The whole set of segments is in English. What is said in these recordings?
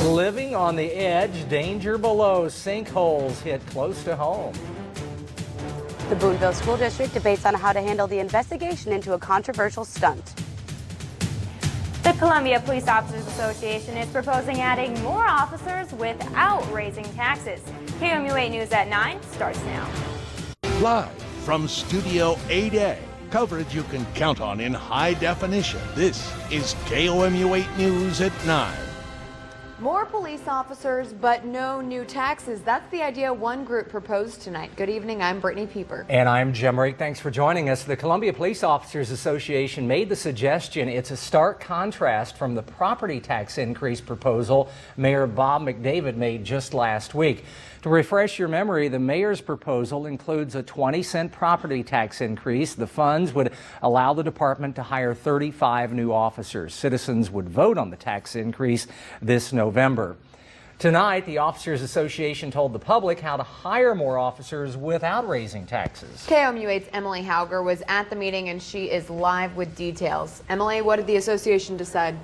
Living on the edge, danger below, sinkholes hit close to home. The Boonville School District debates on how to handle the investigation into a controversial stunt. The Columbia Police Officers Association is proposing adding more officers without raising taxes. KOMU-8 News at 9 starts now. Live from Studio 8A, coverage you can count on in high definition. This is KOMU-8 News at 9. More police officers, but no new taxes. That's the idea one group proposed tonight. Good evening, I'm Brittany Pieper. And I'm Jim Rake. Thanks for joining us. The Columbia Police Officers Association made the suggestion. It's a stark contrast from the property tax increase proposal Mayor Bob McDavid made just last week. To refresh your memory, the mayor's proposal includes a 20-cent property tax increase. The funds would allow the department to hire 35 new officers. Citizens would vote on the tax increase this November. Tonight, the Officers Association told the public how to hire more officers without raising taxes. KOMU-8's Emily Hauger was at the meeting and she is live with details. Emily, what did the association decide?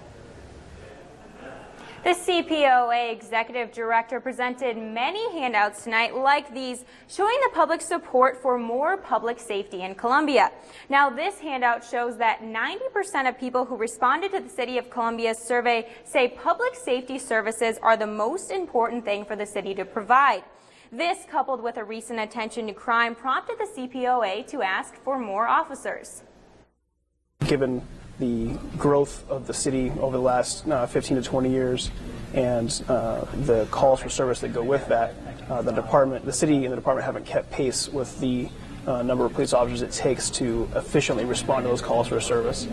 The CPOA Executive Director presented many handouts tonight like these, showing the public support for more public safety in Columbia. Now, this handout shows that 90% of people who responded to the City of Columbia's survey say public safety services are the most important thing for the city to provide. This, coupled with a recent attention to crime, prompted the CPOA to ask for more officers. Given the growth of the city over the last 15 to 20 years and the calls for service that go with that, the city and the department haven't kept pace with the number of police officers it takes to efficiently respond to those calls for service.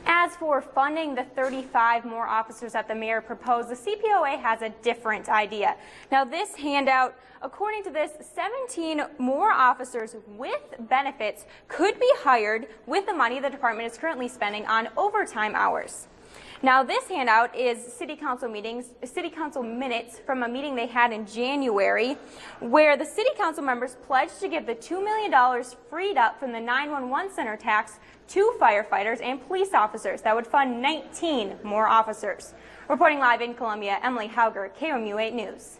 As for funding the 35 more officers that the mayor proposed, the CPOA has a different idea. Now, this handout, according to this, 17 more officers with benefits could be hired with the money the department is currently spending on overtime hours. Now, this handout is city council minutes from a meeting they had in January, where the city council members pledged to give the $2 million freed up from the 911 center tax to firefighters and police officers. That would fund 19 more officers. Reporting live in Columbia, Emily Hauger, KOMU-8 News.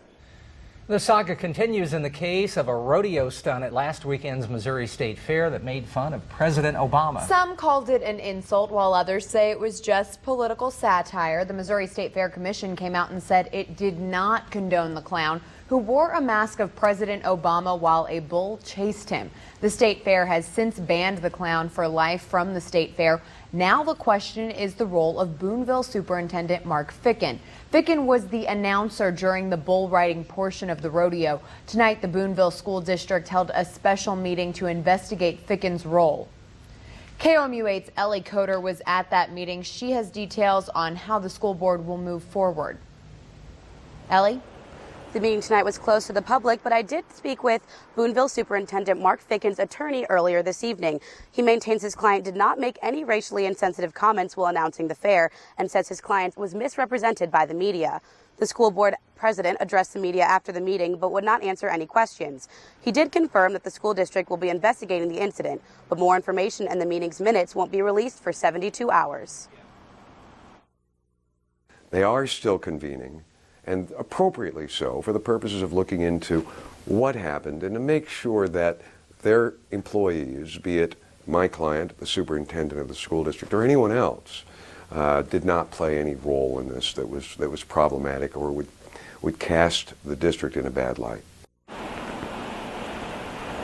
The saga continues in the case of a rodeo stunt at last weekend's Missouri State Fair that made fun of President Obama. Some called it an insult, while others say it was just political satire. The Missouri State Fair Commission came out and said it did not condone the clown who wore a mask of President Obama while a bull chased him. The State Fair has since banned the clown for life from the State Fair. Now the question is the role of Boonville Superintendent Mark Ficken. Ficken was the announcer during the bull riding portion of the rodeo. Tonight, the Boonville School District held a special meeting to investigate Ficken's role. KOMU-8's Ellie Coder was at that meeting. She has details on how the school board will move forward. Ellie? The meeting tonight was closed to the public, but I did speak with Boonville Superintendent Mark Ficken's attorney earlier this evening. He maintains his client did not make any racially insensitive comments while announcing the fair and says his client was misrepresented by the media. The school board president addressed the media after the meeting but would not answer any questions. He did confirm that the school district will be investigating the incident, but more information and the meeting's minutes won't be released for 72 hours. They are still convening, and appropriately so, for the purposes of looking into what happened and to make sure that their employees, be it my client, the superintendent of the school district, or anyone else, did not play any role in this that was problematic or would cast the district in a bad light.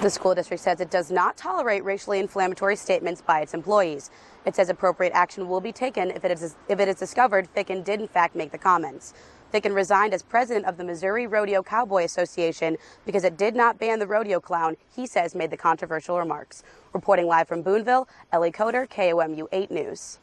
The school district says it does not tolerate racially inflammatory statements by its employees. It says appropriate action will be taken if it is discovered Ficken did in fact make the comments. Ficken resigned as president of the Missouri Rodeo Cowboy Association because it did not ban the rodeo clown he says made the controversial remarks. Reporting live from Boonville, Ellie Coder, KOMU-8 News.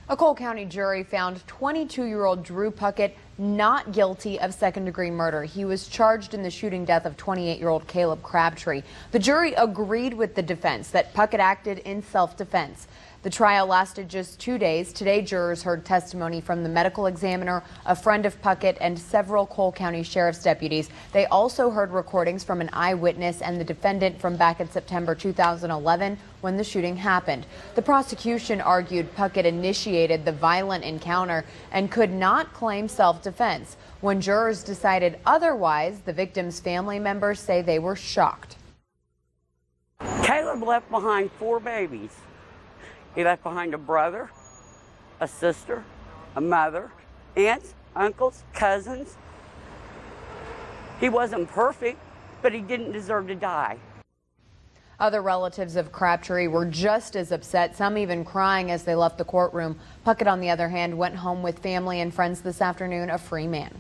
A Cole County jury found 22-year-old Drew Puckett not guilty of second-degree murder. He was charged in the shooting death of 28-year-old Caleb Crabtree. The jury agreed with the defense that Puckett acted in self-defense. The trial lasted just 2 days. Today, jurors heard testimony from the medical examiner, a friend of Puckett, and several Cole County Sheriff's deputies. They also heard recordings from an eyewitness and the defendant from back in September 2011 when the shooting happened. The prosecution argued Puckett initiated the violent encounter and could not claim self-defense. When jurors decided otherwise, the victim's family members say they were shocked. Caleb left behind 4 babies. He left behind a brother, a sister, a mother, aunts, uncles, cousins. He wasn't perfect, but he didn't deserve to die. Other relatives of Crabtree were just as upset, some even crying as they left the courtroom. Puckett, on the other hand, went home with family and friends this afternoon, a free man.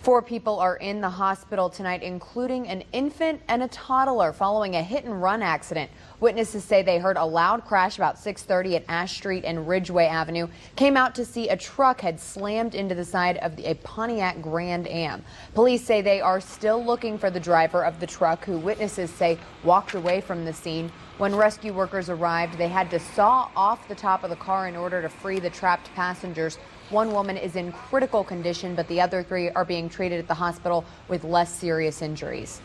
4 people are in the hospital tonight, including an infant and a toddler, following a hit-and-run accident. Witnesses say they heard a loud crash about 6:30 at Ash Street and Ridgeway Avenue, came out to see a truck had slammed into the side of a Pontiac Grand Am. Police say they are still looking for the driver of the truck, who witnesses say walked away from the scene. When rescue workers arrived, they had to saw off the top of the car in order to free the trapped passengers. One woman is in critical condition, but the other 3 are being treated at the hospital with less serious injuries.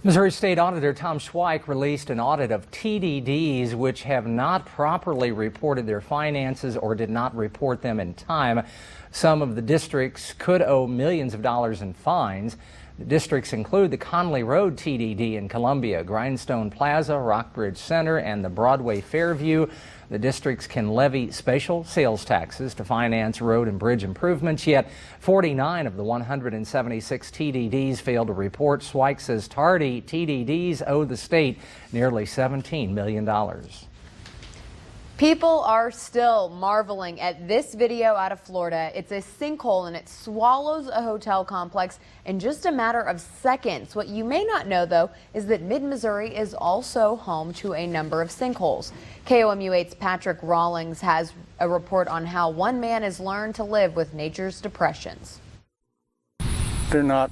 Missouri State Auditor Tom Schweik released an audit of TDDs which have not properly reported their finances or did not report them in time. Some of the districts could owe millions of dollars in fines. The districts include the Conley Road TDD in Columbia, Grindstone Plaza, Rockbridge Center, and the Broadway Fairview. The districts can levy special sales taxes to finance road and bridge improvements, yet 49 of the 176 TDDs failed to report. Schweik says tardy TDDs owe the state nearly $17 million. People are still marveling at this video out of Florida. It's a sinkhole and it swallows a hotel complex in just a matter of seconds. What you may not know, though, is that mid-Missouri is also home to a number of sinkholes. KOMU-8's Patrick Rawlings has a report on how one man has learned to live with nature's depressions. They're not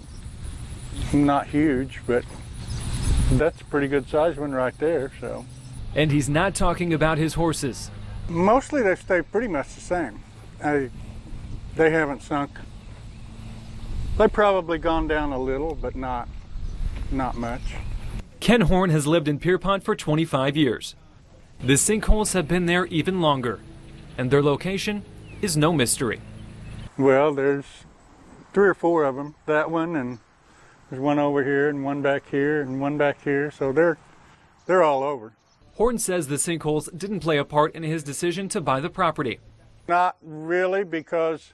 huge, but that's a pretty good sized one right there, so. And he's not talking about his horses. Mostly they stay pretty much the same. They haven't sunk. They've probably gone down a little, but not much. Ken Horn has lived in Pierpont for 25 years. The sinkholes have been there even longer, and their location is no mystery. Well, there's 3 or 4 of them. That one, and there's one over here, and one back here, and one back here. So they're all over. Horn says the sinkholes didn't play a part in his decision to buy the property. Not really, because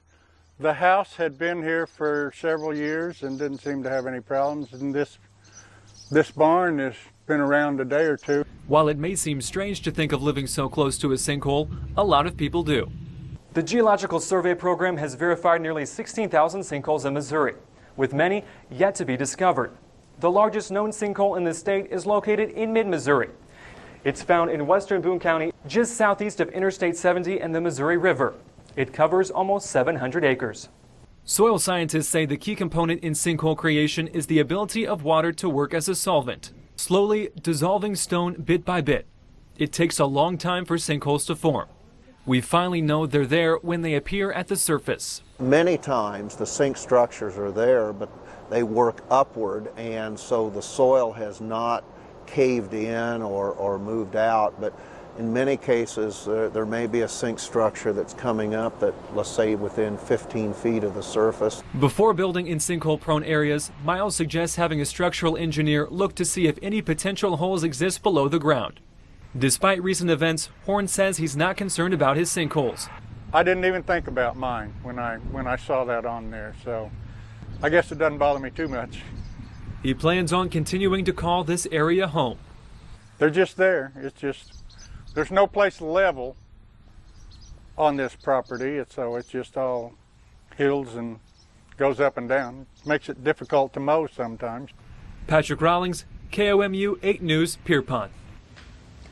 the house had been here for several years and didn't seem to have any problems. And this barn has been around a day or 2. While it may seem strange to think of living so close to a sinkhole, a lot of people do. The Geological Survey Program has verified nearly 16,000 sinkholes in Missouri, with many yet to be discovered. The largest known sinkhole in the state is located in mid-Missouri. It's found in western Boone County, just southeast of Interstate 70 and the Missouri River. It covers almost 700 acres. Soil scientists say the key component in sinkhole creation is the ability of water to work as a solvent, slowly dissolving stone bit by bit. It takes a long time for sinkholes to form. We finally know they're there when they appear at the surface. Many times the sink structures are there, but they work upward, and so the soil has not caved in or moved out, but in many cases there may be a sink structure that's coming up that, let's say, within 15 feet of the surface. Before building in sinkhole-prone areas, Miles suggests having a structural engineer look to see if any potential holes exist below the ground. Despite recent events, Horn says he's not concerned about his sinkholes. I didn't even think about mine when I saw that on there, so I guess it doesn't bother me too much. He plans on continuing to call this area home. They're just there. It's just, there's no place level on this property, so it's just all hills and goes up and down. It makes it difficult to mow sometimes. Patrick Rawlings, KOMU 8 News, Pierpont.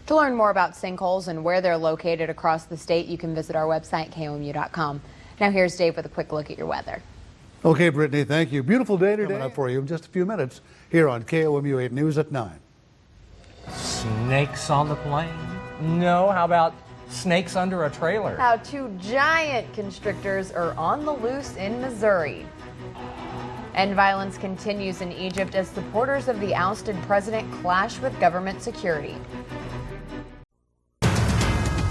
To learn more about sinkholes and where they're located across the state, you can visit our website, KOMU.com. Now here's Dave with a quick look at your weather. Okay, Brittany, thank you. Beautiful day today. Coming up for you in just a few minutes here on KOMU 8 News at 9. Snakes on the plane. No, how about snakes under a trailer? How 2 giant constrictors are on the loose in Missouri. And violence continues in Egypt as supporters of the ousted president clash with government security.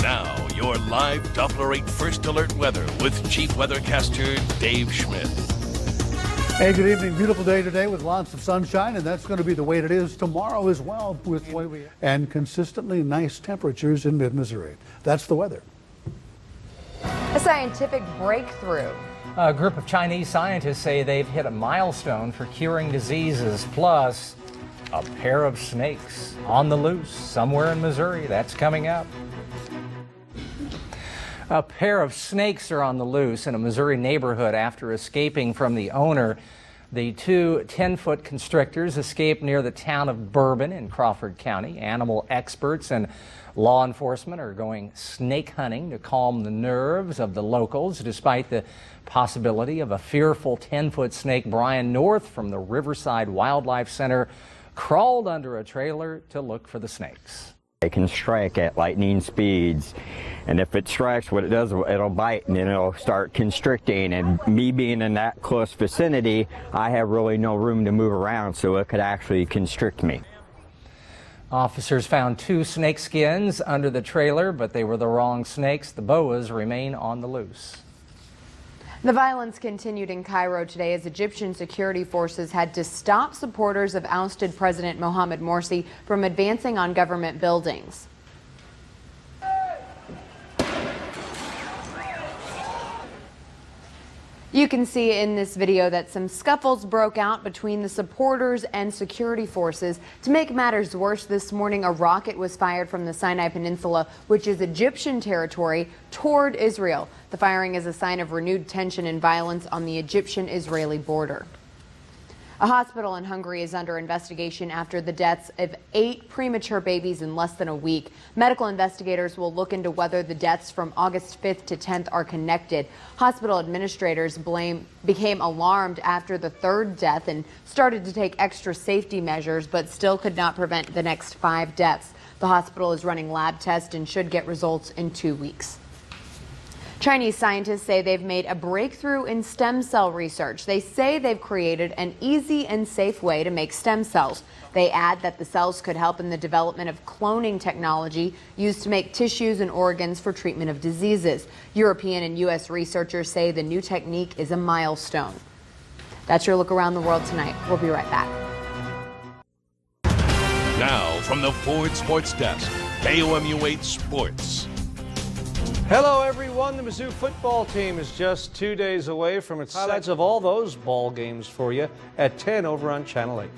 Now, your live Doppler 8 First Alert weather with Chief Weathercaster Dave Schmidt. Hey, good evening. Beautiful day today with lots of sunshine, and that's going to be the way it is tomorrow as well, and consistently nice temperatures in mid-Missouri. That's the weather. A scientific breakthrough. A group of Chinese scientists say they've hit a milestone for curing diseases, plus a pair of snakes on the loose somewhere in Missouri. That's coming up. A pair of snakes are on the loose in a Missouri neighborhood after escaping from the owner. The 2 10-foot constrictors escaped near the town of Bourbon in Crawford County. Animal experts and law enforcement are going snake hunting to calm the nerves of the locals, despite the possibility of a fearful 10-foot snake. Brian North from the Riverside Wildlife Center crawled under a trailer to look for the snakes. It can strike at lightning speeds, and if it strikes, what it does, it'll bite and then it'll start constricting, and me being in that close vicinity, I have really no room to move around, so it could actually constrict me. Officers found 2 snake skins under the trailer, but they were the wrong snakes. The boas remain on the loose. The violence continued in Cairo today as Egyptian security forces had to stop supporters of ousted President Mohamed Morsi from advancing on government buildings. You can see in this video that some scuffles broke out between the supporters and security forces. To make matters worse, this morning a rocket was fired from the Sinai Peninsula, which is Egyptian territory, toward Israel. The firing is a sign of renewed tension and violence on the Egyptian-Israeli border. A hospital in Hungary is under investigation after the deaths of 8 premature babies in less than a week. Medical investigators will look into whether the deaths from August 5th to 10th are connected. Hospital administrators became alarmed after the 3rd death and started to take extra safety measures, but still could not prevent the next 5 deaths. The hospital is running lab tests and should get results in 2 weeks. Chinese scientists say they've made a breakthrough in stem cell research. They say they've created an easy and safe way to make stem cells. They add that the cells could help in the development of cloning technology used to make tissues and organs for treatment of diseases. European and U.S. researchers say the new technique is a milestone. That's your look around the world tonight. We'll be right back. Now, from the Ford Sports Desk, KOMU-8 Sports. Hello, everyone. The Mizzou football team is just 2 days away from its highlights of all those ball games for you at 10 over on Channel 8.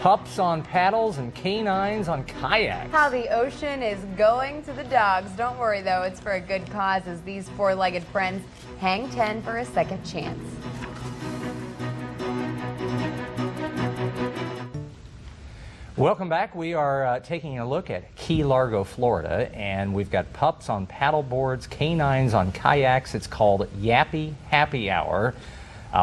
Pups on paddles and canines on kayaks. How the ocean is going to the dogs. Don't worry, though. It's for a good cause as these 4-legged friends hang 10 for a second chance. Welcome back. We are taking a look at Key Largo, Florida, and we've got pups on paddle boards, canines on kayaks. It's called Yappy Happy Hour.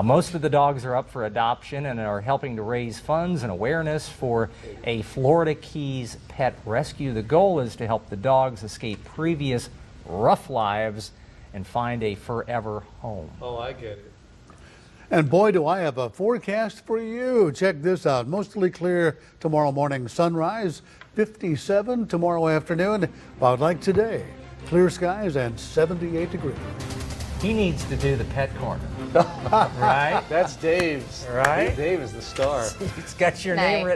Most of the dogs are up for adoption and are helping to raise funds and awareness for a Florida Keys pet rescue. The goal is to help the dogs escape previous rough lives and find a forever home. Oh, I get it. And boy, do I have a forecast for you. Check this out. Mostly clear tomorrow morning. Sunrise, 57 tomorrow afternoon. About like today. Clear skies and 78 degrees. He needs to do the pet corner. Right? That's Dave's. Right? Dave is the star. It's got your name written